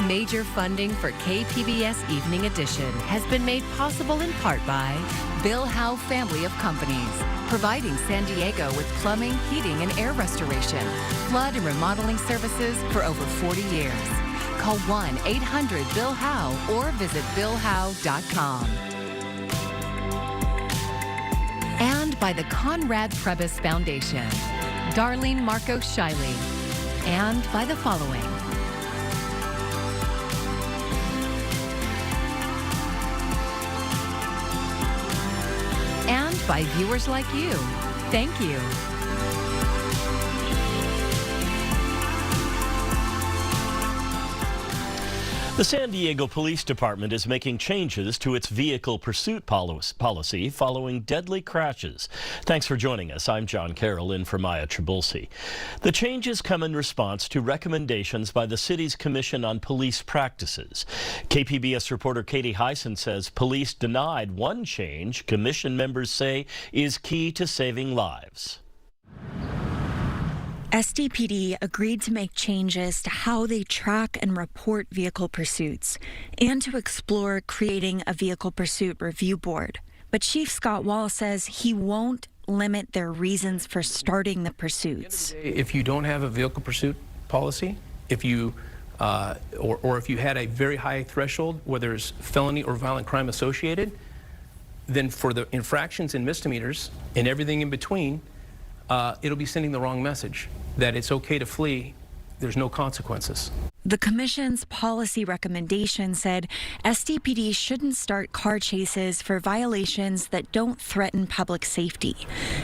Major funding for KPBS Evening Edition has been made possible in part by Bill Howe Family of Companies, providing San Diego with plumbing, heating, and air restoration, flood and remodeling services for over 40 years. Call 1-800-BILL-HOWE or visit billhowe.com. And by the Conrad Trebas Foundation, Darlene Marco Shiley, and by the following. And by viewers like you. Thank you. The San Diego Police Department is making changes to its vehicle pursuit policy following deadly crashes. Thanks for joining us. I'm John Carroll, in for Maya Trabulsi. The changes come in response to recommendations by the city's Commission on Police Practices. KPBS reporter Katie Hyson says police denied one change commission members say is key to saving lives. SDPD agreed to make changes to how they track and report vehicle pursuits and to explore creating a vehicle pursuit review board. But Chief Scott Wall says he won't limit their reasons for starting the pursuits. If you don't have a vehicle pursuit policy, if you or if you had a very high threshold where there's felony or violent crime associated, then for the infractions and misdemeanors and everything in between, it'll be sending the wrong message, that it's okay to flee, there's no consequences. The Commission's policy recommendation said SDPD shouldn't start car chases for violations that don't threaten public safety.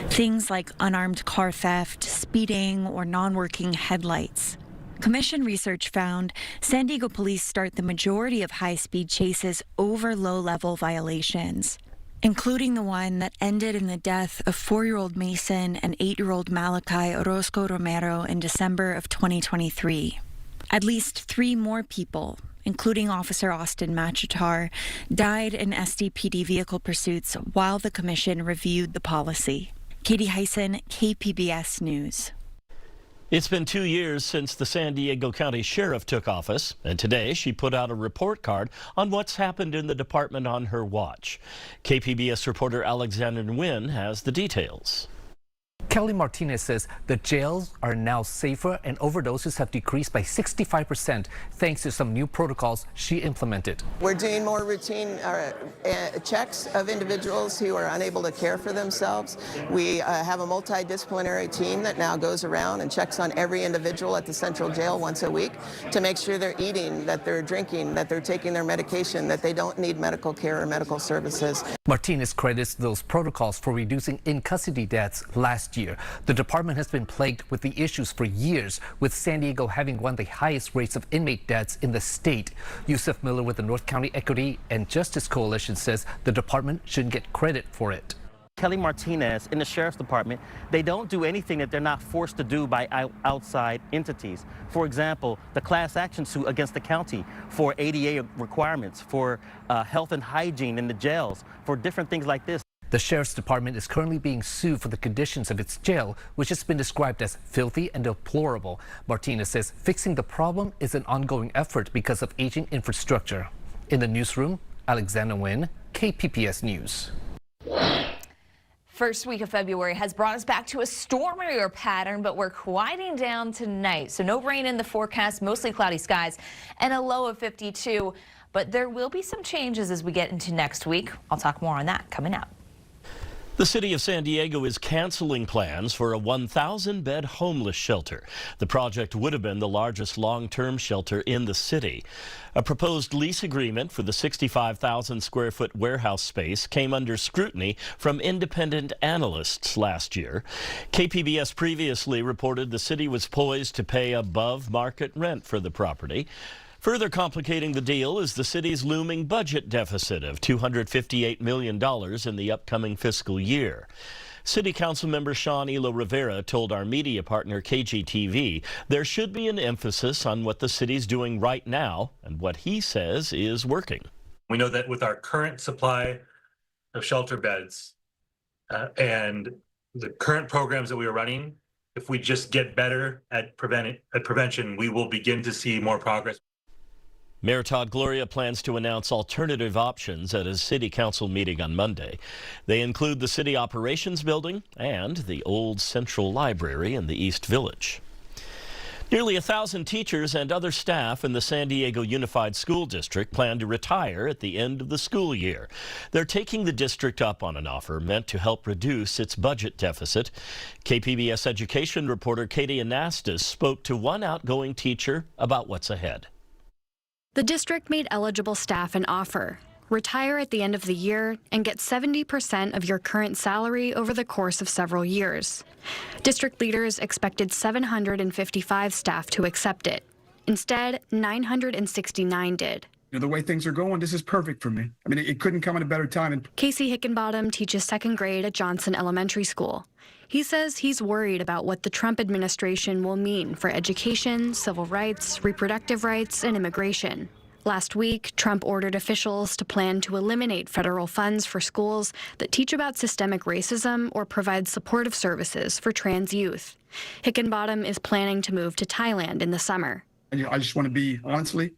Things like unarmed car theft, speeding, or non-working headlights. Commission research found San Diego police start the majority of high-speed chases over low-level violations, including the one that ended in the death of 4-year-old Mason and 8-year-old Malachi Orozco Romero in December of 2023. At least 3 more people, including Officer Austin Machitar, died in SDPD vehicle pursuits while the commission reviewed the policy. Katie Hyson, KPBS News. It's been 2 years since the San Diego County Sheriff took office, and today she put out a report card on what's happened in the department on her watch. KPBS reporter Alexander Nguyen has the details. Kelly Martinez says the jails are now safer and overdoses have decreased by 65% thanks to some new protocols she implemented. We're doing more routine checks of individuals who are unable to care for themselves. We have a multidisciplinary team that now goes around and checks on every individual at the central jail once a week to make sure they're eating, that they're drinking, that they're taking their medication, that they don't need medical care or medical services. Martinez credits those protocols for reducing in-custody deaths last year. The department has been plagued with the issues for years, with San Diego having one of the highest rates of inmate deaths in the state. Yusuf Miller with the North County Equity and Justice Coalition says the department shouldn't get credit for it. Kelly Martinez in the Sheriff's Department, they don't do anything that they're not forced to do by outside entities. For example, the class action suit against the county for ADA requirements, for health and hygiene in the jails, for different things like this. The Sheriff's Department is currently being sued for the conditions of its jail, which has been described as filthy and deplorable. Martinez says fixing the problem is an ongoing effort because of aging infrastructure. In the newsroom, Alexander Nguyen, KPBS News. First week of February has brought us back to a stormier pattern, but we're quieting down tonight. So no rain in the forecast, mostly cloudy skies, and a low of 52. But there will be some changes as we get into next week. I'll talk more on that coming up. The city of San Diego is canceling plans for a 1,000-bed homeless shelter. The project would have been the largest long-term shelter in the city. A proposed lease agreement for the 65,000-square-foot warehouse space came under scrutiny from independent analysts last year. KPBS previously reported the city was poised to pay above-market rent for the property. Further complicating the deal is the city's looming budget deficit of $258 million in the upcoming fiscal year. City Council member Sean Elo Rivera told our media partner KGTV there should be an emphasis on what the city's doing right now and what he says is working. We know that with our current supply of shelter beds and the current programs that we are running, if we just get better at prevention, we will begin to see more progress. Mayor Todd Gloria plans to announce alternative options at his city council meeting on Monday. They include the city operations building and the old central library in the East Village. Nearly 1,000 teachers and other staff in the San Diego Unified School District plan to retire at the end of the school year. They're taking the district up on an offer meant to help reduce its budget deficit. KPBS education reporter Katie Anastas spoke to one outgoing teacher about what's ahead. The district made eligible staff an offer. Retire at the end of the year and get 70% of your current salary over the course of several years. District leaders expected 755 staff to accept it. Instead, 969 did. The way things are going, this is perfect for me. I mean, it couldn't come at a better time. Casey Hickenbottom teaches second grade at Johnson Elementary School. He says he's worried about what the Trump administration will mean for education, civil rights, reproductive rights, and immigration. Last week, Trump ordered officials to plan to eliminate federal funds for schools that teach about systemic racism or provide supportive services for trans youth. Hickenbottom is planning to move to Thailand in the summer. I just want to be, honestly,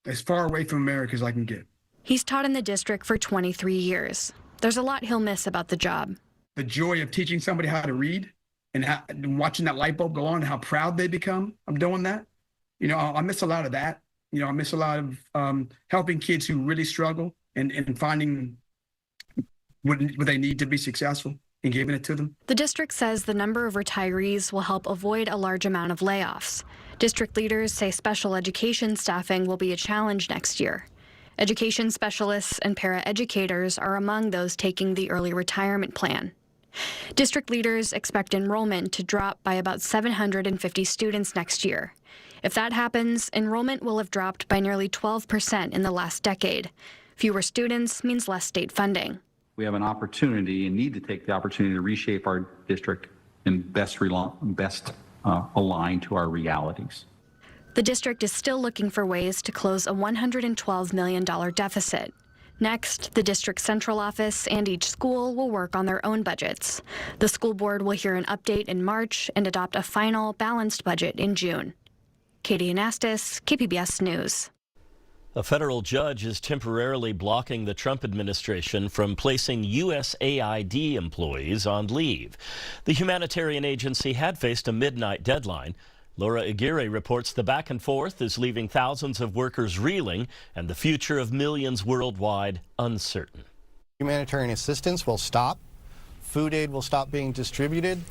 as far away from America as I can get. He's taught in the district for 23 years. There's a lot he'll miss about the job. The joy of teaching somebody how to read and watching that light bulb go on and how proud they become of doing that. I miss a lot of that. I miss a lot of helping kids who really struggle and finding what they need to be successful and giving it to them. The district says the number of retirees will help avoid a large amount of layoffs. District leaders say special education staffing will be a challenge next year. Education specialists and paraeducators are among those taking the early retirement plan. District leaders expect enrollment to drop by about 750 students next year. If that happens, enrollment will have dropped by nearly 12% in the last decade. Fewer students means less state funding. We have an opportunity and need to take the opportunity to reshape our district and best align to our realities. The district is still looking for ways to close a $112 million deficit. Next, the district's central office and each school will work on their own budgets. The school board will hear an update in March and adopt a final, balanced budget in June. Katie Anastas, KPBS News. A federal judge is temporarily blocking the Trump administration from placing USAID employees on leave. The humanitarian agency had faced a midnight deadline. Laura Aguirre reports the back and forth is leaving thousands of workers reeling and the future of millions worldwide uncertain. Humanitarian assistance will stop. Food aid will stop being distributed.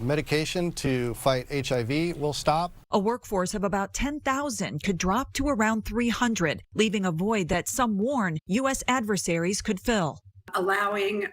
Medication to fight HIV will stop. A workforce of about 10,000 could drop to around 300, leaving a void that some warn U.S. adversaries could fill. Allowing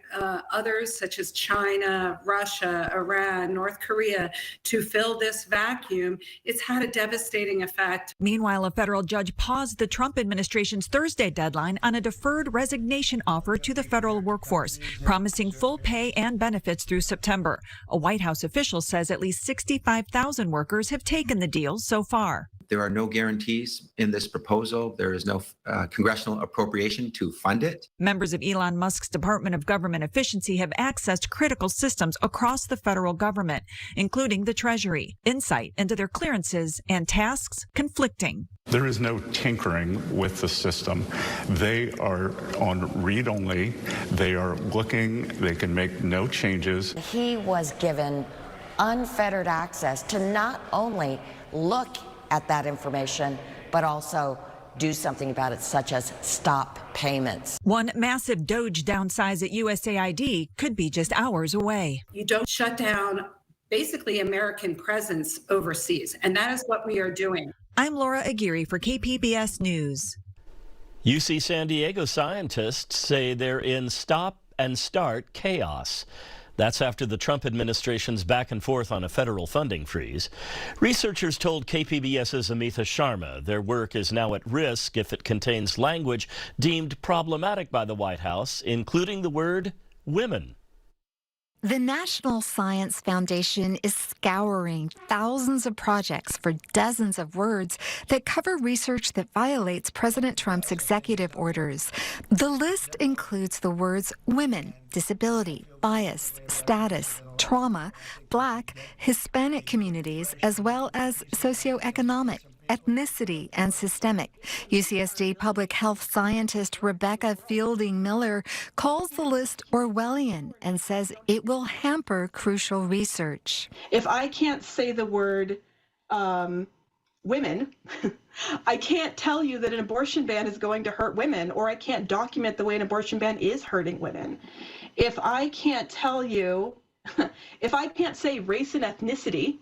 others such as China, Russia, Iran, North Korea to fill this vacuum, it's had a devastating effect. Meanwhile, a federal judge paused the Trump administration's Thursday deadline on a deferred resignation offer to the federal workforce, promising full pay and benefits through September. A White House official says at least 65,000 workers have taken the deal so far. There are no guarantees in this proposal. There is no congressional appropriation to fund it. Members of Elon Musk's Department of Government Efficiency have accessed critical systems across the federal government, including the Treasury. Insight into their clearances and tasks conflicting. There is no tinkering with the system. They are on read-only. They are looking. They can make no changes. He was given unfettered access to not only look at that information, but also do something about it, such as stop payments. One massive DOGE downsize at USAID could be just hours away. You don't shut down basically American presence overseas, and that is what we are doing. I'm Laura Aguirre for KPBS News. UC San Diego scientists say they're in stop and start chaos. That's after the Trump administration's back and forth on a federal funding freeze. Researchers told KPBS's Amitha Sharma their work is now at risk if it contains language deemed problematic by the White House, including the word women. The National Science Foundation is scouring thousands of projects for dozens of words that cover research that violates President Trump's executive orders. The list includes the words women, disability, bias, status, trauma, Black, Hispanic communities, as well as socioeconomic. ethnicity, and systemic. UCSD public health scientist Rebecca Fielding Miller calls the list Orwellian and says it will hamper crucial research. If I can't say the word women, I can't tell you that an abortion ban is going to hurt women, or I can't document the way an abortion ban is hurting women. If I can't tell you, if I can't say race and ethnicity,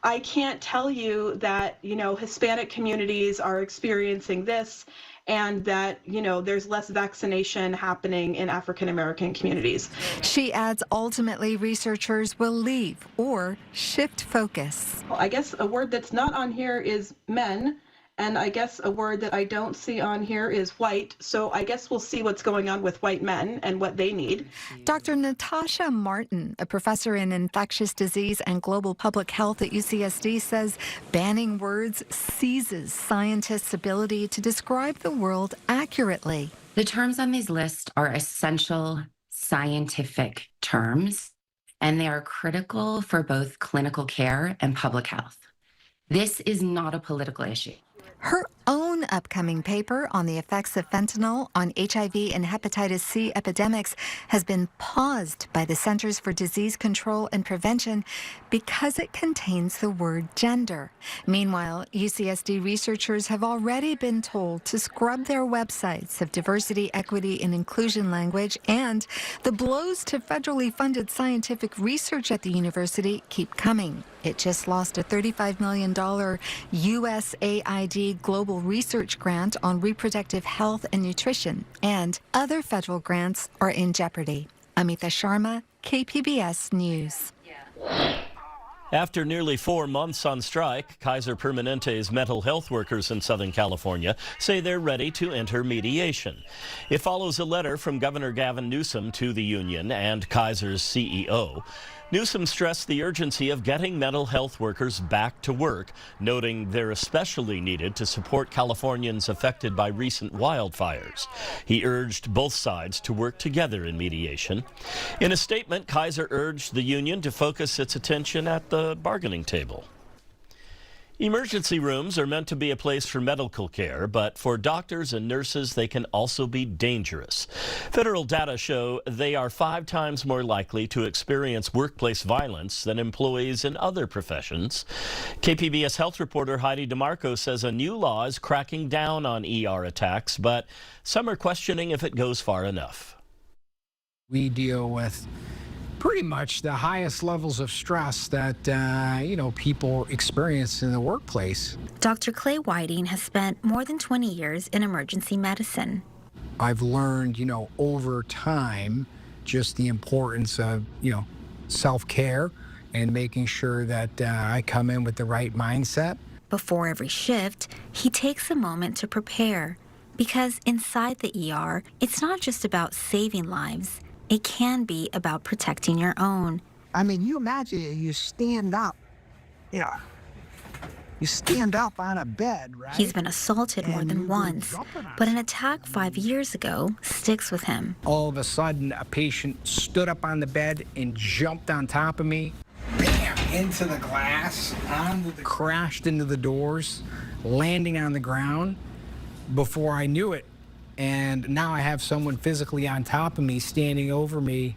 I can't tell you that, Hispanic communities are experiencing this and that, there's less vaccination happening in African American communities. She adds ultimately researchers will leave or shift focus. I guess a word that's not on here is men, and I guess a word that I don't see on here is white. So I guess we'll see what's going on with white men and what they need. Dr. Natasha Martin, a professor in infectious disease and global public health at UCSD, says banning words seizes scientists' ability to describe the world accurately. The terms on these lists are essential scientific terms, and they are critical for both clinical care and public health. This is not a political issue. Her own upcoming paper on the effects of fentanyl on HIV and hepatitis C epidemics has been paused by the Centers for Disease Control and Prevention because it contains the word gender. Meanwhile, UCSD researchers have already been told to scrub their websites of diversity, equity, and inclusion language, and the blows to federally funded scientific research at the university keep coming. It just lost a $35 million USAID global research grant on reproductive health and nutrition, and other federal grants are in jeopardy. Amita Sharma, KPBS News. After nearly 4 months on strike, Kaiser Permanente's mental health workers in Southern California say they're ready to enter mediation. It follows a letter from Governor Gavin Newsom to the union and Kaiser's CEO. Newsom stressed the urgency of getting mental health workers back to work, noting they're especially needed to support Californians affected by recent wildfires. He urged both sides to work together in mediation. In a statement, Kaiser urged the union to focus its attention at the bargaining table. Emergency rooms are meant to be a place for medical care, but for doctors and nurses, they can also be dangerous. Federal data show they are 5 times more likely to experience workplace violence than employees in other professions. KPBS health reporter Heidi DeMarco says a new law is cracking down on ER attacks, but some are questioning if it goes far enough. We deal with pretty much the highest levels of stress that, people experience in the workplace. Dr. Clay Whiting has spent more than 20 years in emergency medicine. I've learned, over time, just the importance of, self-care and making sure that I come in with the right mindset. Before every shift, he takes a moment to prepare, because inside the ER, it's not just about saving lives. It can be about protecting your own. I mean, you imagine you stand up, you stand up on a bed, right? He's been assaulted more than once, but an attack 5 years ago sticks with him. All of a sudden, a patient stood up on the bed and jumped on top of me. Bam! Into the glass, crashed into the doors, landing on the ground. Before I knew it, and now I have someone physically on top of me, standing over me,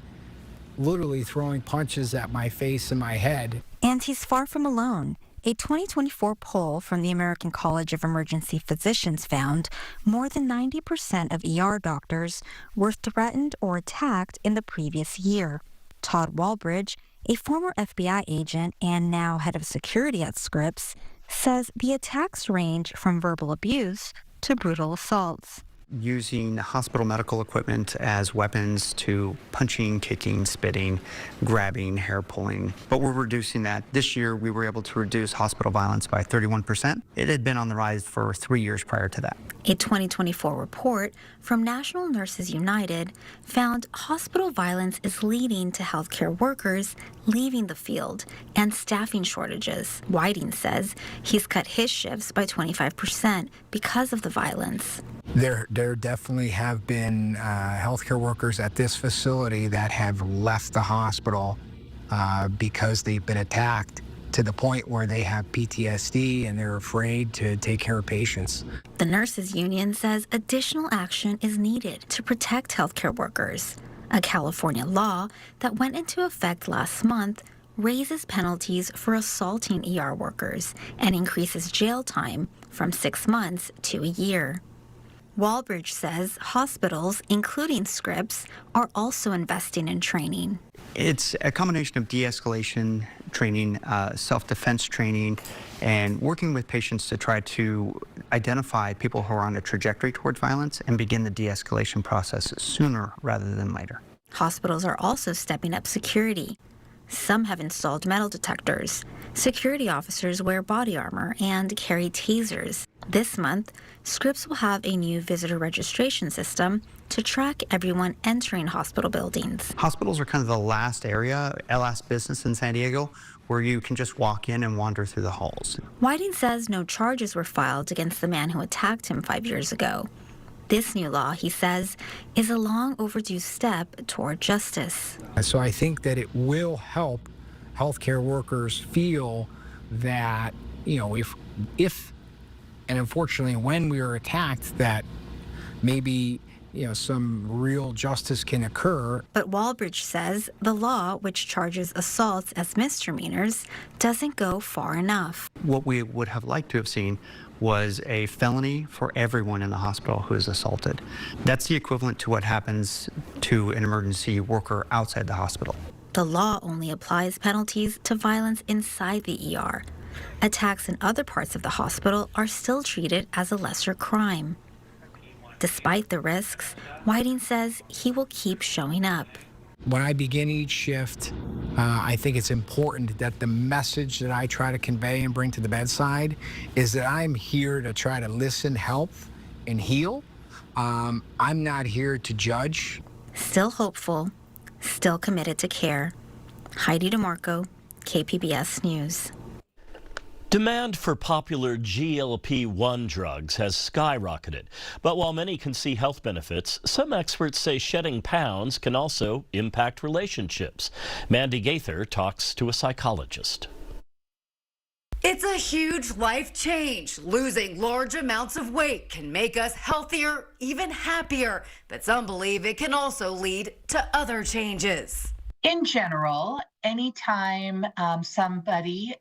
literally throwing punches at my face and my head. And he's far from alone. A 2024 poll from the American College of Emergency Physicians found more than 90% of ER doctors were threatened or attacked in the previous year. Todd Walbridge, a former FBI agent and now head of security at Scripps, says the attacks range from verbal abuse to brutal assaults. Using hospital medical equipment as weapons to punching, kicking, spitting, grabbing, hair pulling. But we're reducing that. This year, we were able to reduce hospital violence by 31%. It had been on the rise for 3 years prior to that. A 2024 report from National Nurses United found hospital violence is leading to healthcare workers leaving the field and staffing shortages. Whiting says he's cut his shifts by 25% because of the violence. There definitely have been healthcare workers at this facility that have left the hospital because they've been attacked to the point where they have PTSD and they're afraid to take care of patients. The nurses union says additional action is needed to protect healthcare workers. A California law that went into effect last month raises penalties for assaulting ER workers and increases jail time from 6 months to a year. Walbridge says hospitals, including Scripps, are also investing in training. It's a combination of de-escalation training, self-defense training, and working with patients to try to identify people who are on a trajectory toward violence and begin the de-escalation process sooner rather than later. Hospitals are also stepping up security. Some have installed metal detectors. Security officers wear body armor and carry tasers. This month, Scripps will have a new visitor registration system to track everyone entering hospital buildings. Hospitals are kind of the last business in San Diego where you can just walk in and wander through the halls. Whiting says no charges were filed against the man who attacked him 5 years ago. This new law, he says, is a long overdue step toward justice. So I think that it will help healthcare workers feel that, if and unfortunately when we are attacked, that maybe some real justice can occur. But Walbridge says the law, which charges assaults as misdemeanors, doesn't go far enough. What we would have liked to have seen was a felony for everyone in the hospital who is assaulted. That's the equivalent to what happens to an emergency worker outside the hospital. The law only applies penalties to violence inside the ER. Attacks in other parts of the hospital are still treated as a lesser crime. Despite the risks, Whiting says he will keep showing up. When I begin each shift, I think it's important that the message that I try to convey and bring to the bedside is that I'm here to try to listen, help, and heal. I'm not here to judge. Still hopeful, still committed to care. Heidi DeMarco, KPBS News. Demand for popular GLP-1 drugs has skyrocketed. But while many can see health benefits, some experts say shedding pounds can also impact relationships. Mandy Gaither talks to a psychologist. It's a huge life change. Losing large amounts of weight can make us healthier, even happier. But some believe it can also lead to other changes. In general, anytime somebody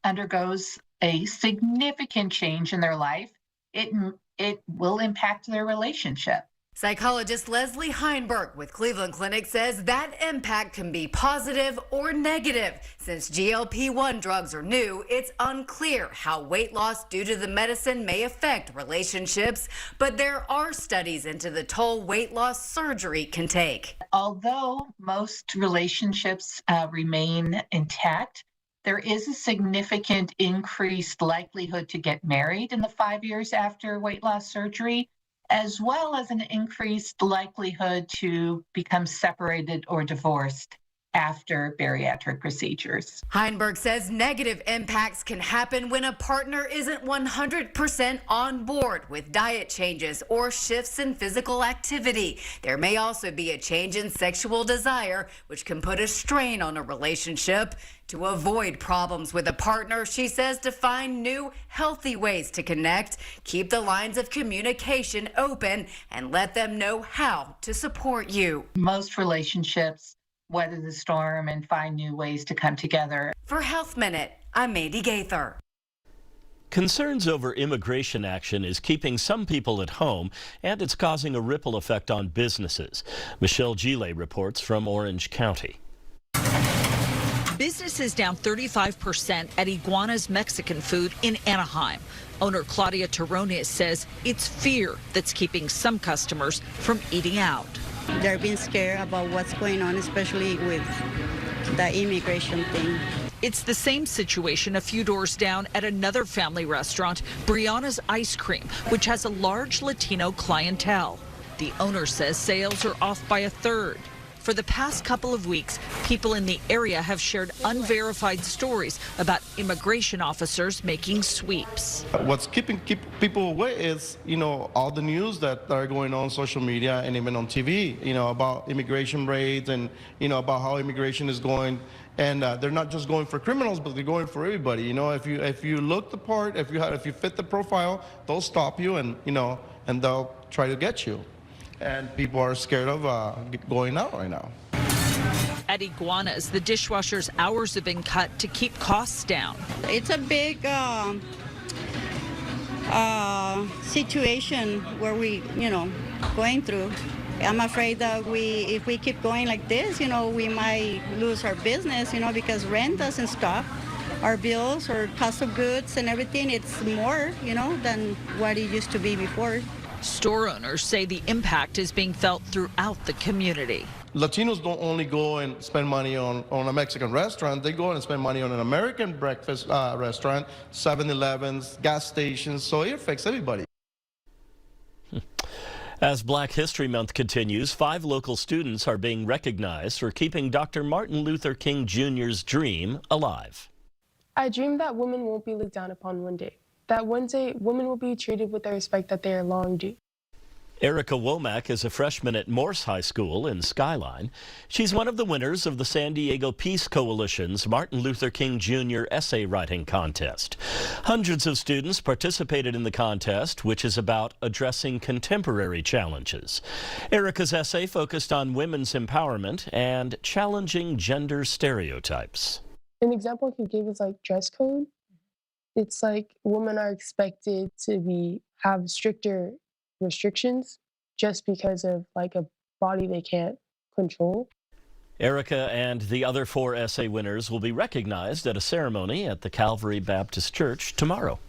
undergoes a significant change in their life, it will impact their relationship. Psychologist Leslie Heinberg with Cleveland Clinic says that impact can be positive or negative. Since GLP-1 drugs are new, it's unclear how weight loss due to the medicine may affect relationships, but there are studies into the toll weight loss surgery can take. Although most relationships remain intact, there is a significant increased likelihood to get married in the 5 years after weight loss surgery, as well as an increased likelihood to become separated or divorced after bariatric procedures. Heinberg says negative impacts can happen when a partner isn't 100% on board with diet changes or shifts in physical activity. There may also be a change in sexual desire, which can put a strain on a relationship. To avoid problems with a partner, she says to find new, healthy ways to connect, keep the lines of communication open, and let them know how to support you. Most relationships weather the storm and find new ways to come together. For Health Minute, I'm Mandy Gaither. Concerns over immigration action is keeping some people at home, and it's causing a ripple effect on businesses. Michelle Gile reports from Orange County. Business is down 35% at Iguana's Mexican Food in Anaheim. Owner Claudia Terrones says it's fear that's keeping some customers from eating out. They're being scared about what's going on, especially with the immigration thing. It's the same situation a few doors down at another family restaurant, Brianna's Ice Cream, which has a large Latino clientele. The owner says sales are off by a third. For the past couple of weeks, people in the area have shared unverified stories about immigration officers making sweeps. What's keeping people away is, all the news that are going on social media and even on TV, about immigration raids and, about how immigration is going And they're not just going for criminals, but they're going for everybody. You know, if you look the part, if you fit the profile, they'll stop you and and they'll try to get you. And people are scared of going out right now. At Iguanas, the dishwasher's hours have been cut to keep costs down. It's a big situation where we, going through. I'm afraid that if we keep going like this, we might lose our business, because rent doesn't stop. Our bills or cost of goods and everything, it's more, than what it used to be before. Store owners say the impact is being felt throughout the community. Latinos don't only go and spend money on a Mexican restaurant, they go and spend money on an American breakfast restaurant, 7-Elevens, gas stations, so it affects everybody. As Black History Month continues, 5 local students are being recognized for keeping Dr. Martin Luther King Jr.'s dream alive. I dream that women won't be looked down upon one day. That one day, women will be treated with the respect that they are long due. Erica Womack is a freshman at Morse High School in Skyline. She's one of the winners of the San Diego Peace Coalition's Martin Luther King Jr. essay writing contest. Hundreds of students participated in the contest, which is about addressing contemporary challenges. Erica's essay focused on women's empowerment and challenging gender stereotypes. An example I could give is like dress code. It's like women are expected to have stricter restrictions just because of like a body they can't control. Erica and the other 4 essay winners will be recognized at a ceremony at the Calvary Baptist Church tomorrow.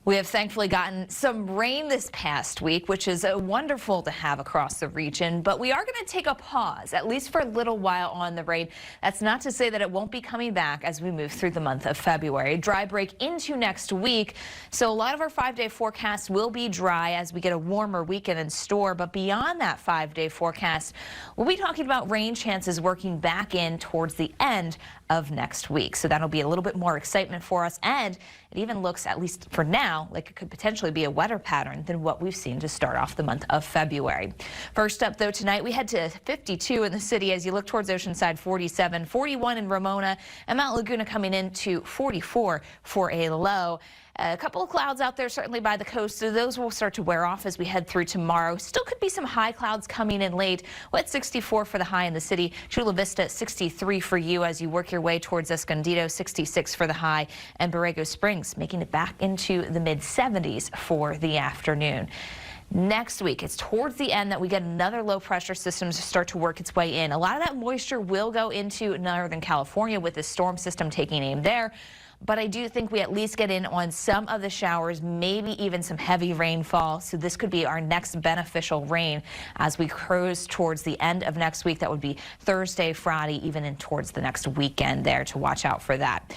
We have thankfully gotten some rain this past week, which is wonderful to have across the region, but we are going to take a pause, at least for a little while on the rain. That's not to say that it won't be coming back as we move through the month of February. Dry break into next week, so a lot of our 5-day forecasts will be dry as we get a warmer weekend in store, but beyond that 5-day forecast, we'll be talking about rain chances working back in towards the end of next week. So that'll be a little bit more excitement for us, and it even looks, at least for now, like it could potentially be a wetter pattern than what we've seen to start off the month of February. First up, though, tonight we head to 52 in the city as you look towards Oceanside, 47, 41 in Ramona, and Mount Laguna coming in to 44 for a low. A couple of clouds out there certainly by the coast, so those will start to wear off as we head through tomorrow. Still could be some high clouds coming in late. We're at 64 for the high in the city. Chula Vista 63 for you as you work your way towards Escondido, 66 for the high, and Borrego Springs making it back into the mid-70s for the afternoon. Next week, it's towards the end that we get another low pressure system to start to work its way in. A lot of that moisture will go into Northern California with the storm system taking aim there. But I do think we at least get in on some of the showers, maybe even some heavy rainfall. So this could be our next beneficial rain as we cruise towards the end of next week. That would be Thursday, Friday, even in towards the next weekend there to watch out for that.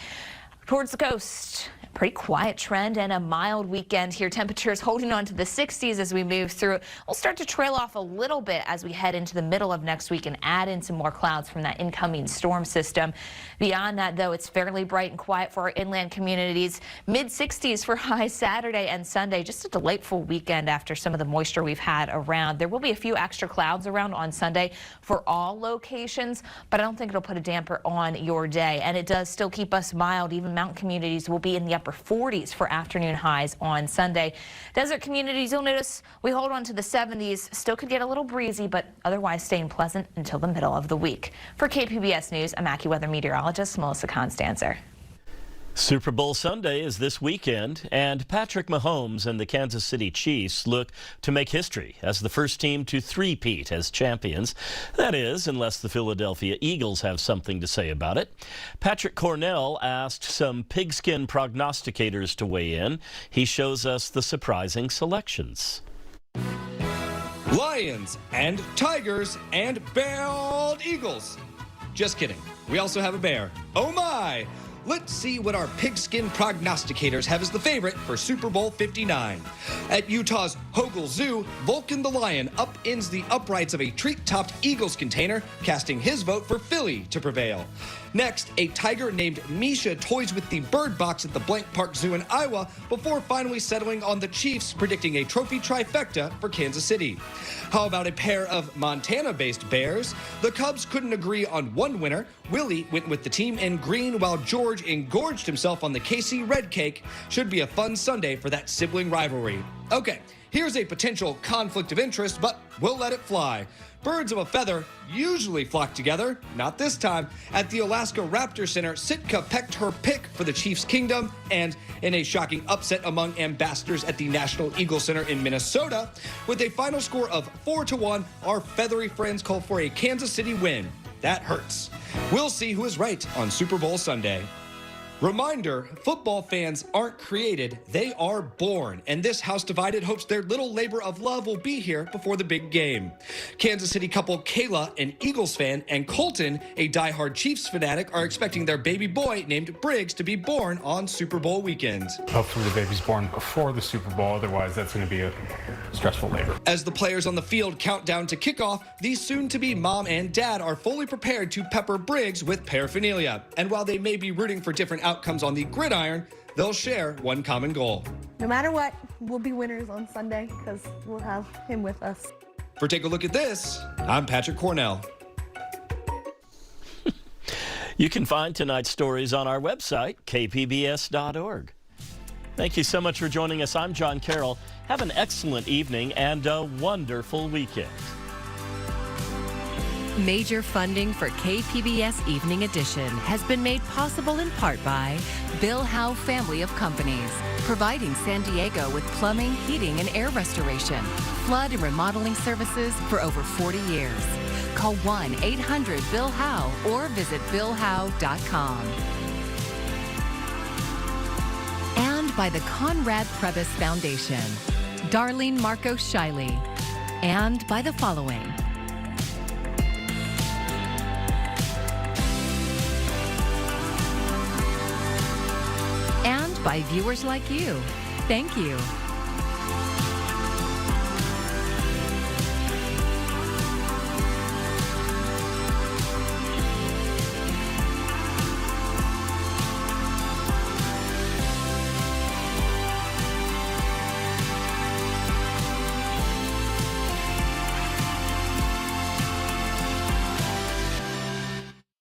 Towards the coast, pretty quiet trend and a mild weekend here. Temperatures holding on to the 60s as we move through. We'll start to trail off a little bit as we head into the middle of next week and add in some more clouds from that incoming storm system. Beyond that, though, it's fairly bright and quiet for our inland communities. Mid-60s for high Saturday and Sunday. Just a delightful weekend after some of the moisture we've had around. There will be a few extra clouds around on Sunday for all locations, but I don't think it'll put a damper on your day. And it does still keep us mild. Even mountain communities will be in the upper 40s for afternoon highs on Sunday. Desert communities, you'll notice we hold on to the 70s. Still could get a little breezy, but otherwise staying pleasant until the middle of the week. For KPBS News, I'm AccuWeather meteorologist Melissa Constanzer. Super Bowl Sunday is this weekend, and Patrick Mahomes and the Kansas City Chiefs look to make history as the first team to three-peat as champions. That is, unless the Philadelphia Eagles have something to say about it. Patrick Cornell asked some pigskin prognosticators to weigh in. He shows us the surprising selections. Lions and tigers and bald eagles. Just kidding. We also have a bear. Oh my! Let's see what our pigskin prognosticators have as the favorite for Super Bowl 59. At Utah's Hogle Zoo, Vulcan the Lion upends the uprights of a treat-topped Eagles container, casting his vote for Philly to prevail. Next, a tiger named Misha toys with the bird box at the Blank Park Zoo in Iowa before finally settling on the Chiefs, predicting a trophy trifecta for Kansas City. How about a pair of Montana-based bears? The Cubs couldn't agree on one winner. Willie went with the team in green while George engorged himself on the KC Red Cake. Should be a fun Sunday for that sibling rivalry. Okay, here's a potential conflict of interest, but we'll let it fly. Birds of a feather usually flock together, not this time. At the Alaska Raptor Center, Sitka pecked her pick for the Chiefs' kingdom, and in a shocking upset among ambassadors at the National Eagle Center in Minnesota, with a final score of 4-1, our feathery friends call for a Kansas City win. That hurts. We'll see who is right on Super Bowl Sunday. Reminder, football fans aren't created, they are born. And this House Divided hopes their little labor of love will be here before the big game. Kansas City couple Kayla, an Eagles fan, and Colton, a diehard Chiefs fanatic, are expecting their baby boy named Briggs to be born on Super Bowl weekend. Hopefully the baby's born before the Super Bowl, otherwise that's going to be a stressful labor. As the players on the field count down to kickoff, the soon-to-be mom and dad are fully prepared to pepper Briggs with paraphernalia. And while they may be rooting for different outcomes on the gridiron, they'll share one common goal. No matter what, we'll be winners on Sunday because we'll have him with us. For Take a Look at This, I'm Patrick Cornell. You can find tonight's stories on our website, kpbs.org. Thank you so much for joining us. I'm John Carroll. Have an excellent evening and a wonderful weekend. Major funding for KPBS Evening Edition has been made possible in part by Bill Howe Family of Companies, providing San Diego with plumbing, heating, and air restoration, flood and remodeling services for over 40 years. Call 1-800-BILL-HOWE or visit billhowe.com. And by the Conrad Prebys Foundation, Darlene Marco Shiley, and by the following: and by viewers like you. Thank you.